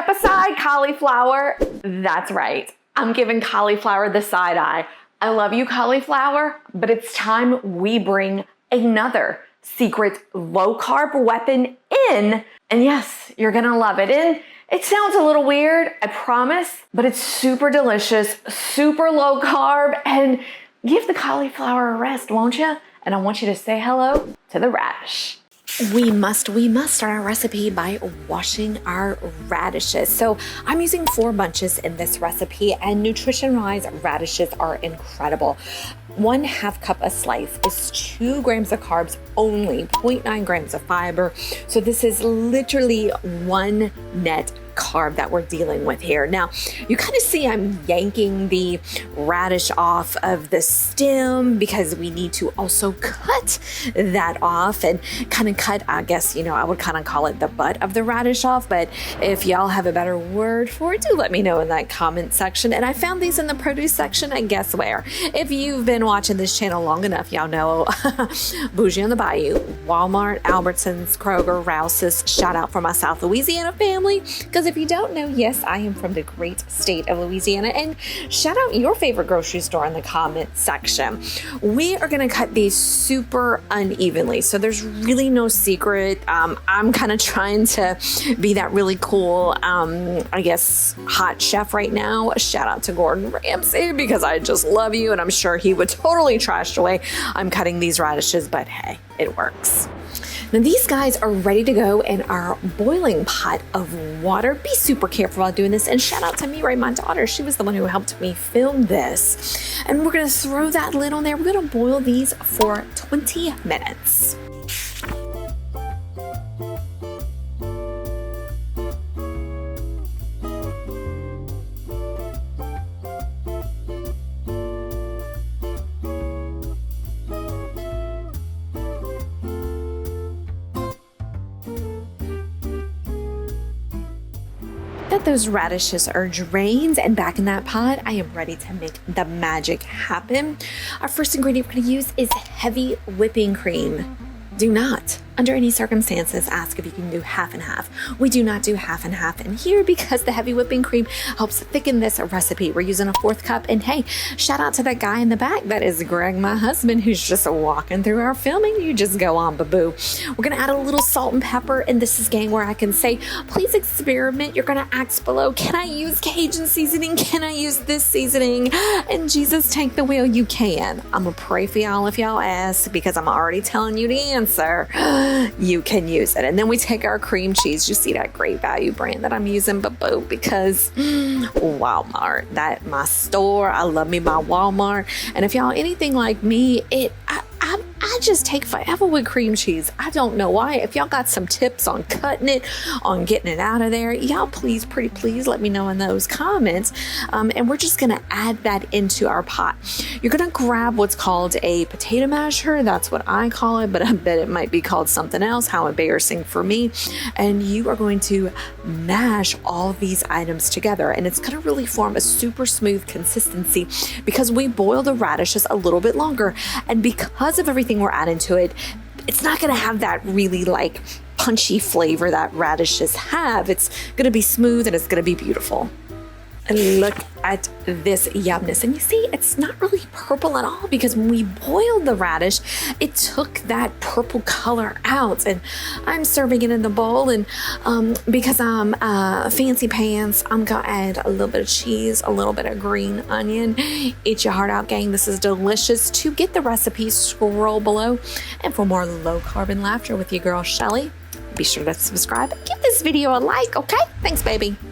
step aside, cauliflower. That's right. I'm giving cauliflower the side eye. I love you, cauliflower, but it's time we bring another secret low-carb weapon in. And yes, you're gonna love it. And it sounds a little weird, I promise, but it's super delicious, super low carb, and give the cauliflower a rest, won't you? And I want you to say hello to the radish. We must start our recipe by washing our radishes. So I'm using 4 bunches in this recipe, and nutrition-wise, radishes are incredible. 1/2 cup a slice is 2 grams of carbs only, 0.9 grams of fiber. So this is literally 1 net carb that we're dealing with here. Now, you kind of see I'm yanking the radish off of the stem because we need to also cut that off and kind of cut, I guess, I would kind of call it the butt of the radish off. But if y'all have a better word for it, do let me know in that comment section. And I found these in the produce section, and guess where? If you've been watching this channel long enough, y'all know Bougie on the Bayou, Walmart, Albertsons, Kroger, Rouse's. Shout out for my South Louisiana family, because if you don't know, yes, I am from the great state of Louisiana, and shout out your favorite grocery store in the comment section. We are going to cut these super unevenly, so there's really no secret. I'm kind of trying to be that really cool, I guess, hot chef right now. Shout out to Gordon Ramsay, because I just love you, and I'm sure he would totally trash the way I'm cutting these radishes, but hey, it works. Now these guys are ready to go in our boiling pot of water. Be super careful while doing this, and shout out to Mirai, my daughter. She was the one who helped me film this. And we're gonna throw that lid on there. We're gonna boil these for 20 minutes. That those radishes are drained and back in that pot, I am ready to make the magic happen. Our first ingredient we're going to use is heavy whipping cream. Do not, under any circumstances, ask if you can do half and half. We do not do half and half in here because the heavy whipping cream helps thicken this recipe. We're using a 4th cup, and hey, shout out to that guy in the back. That is Greg, my husband, who's just walking through our filming. You just go on, boo. We're gonna add a little salt and pepper, and this is game where I can say, please experiment. You're gonna ask below, can I use Cajun seasoning? Can I use this seasoning? And Jesus, take the wheel, you can. I'm gonna pray for y'all if y'all ask, because I'm already telling you the answer. You can use it. And then we take our cream cheese. You see that Great Value brand that I'm using, boo, because Walmart, that my store. I love me my Walmart. And if y'all anything like me, I just take forever with cream cheese. I don't know why. If y'all got some tips on cutting it, on getting it out of there, y'all please, pretty please let me know in those comments. And we're just gonna add that into our pot. You're gonna grab what's called a potato masher. That's what I call it, but I bet it might be called something else. How embarrassing for me. And you are going to mash all these items together, and it's gonna really form a super smooth consistency because we boil the radishes a little bit longer, and because of everything we're adding to it, it's not going to have that really like punchy flavor that radishes have. It's going to be smooth and it's going to be beautiful. And look at this yumness. And you see, it's not really purple at all because when we boiled the radish, it took that purple color out. And I'm serving it in the bowl. And because I'm fancy pants, I'm going to add a little bit of cheese, a little bit of green onion. Eat your heart out, gang. This is delicious. To get the recipe, scroll below. And for more low carb laughter with your girl, Shelly, be sure to subscribe. Give this video a like, okay? Thanks, baby.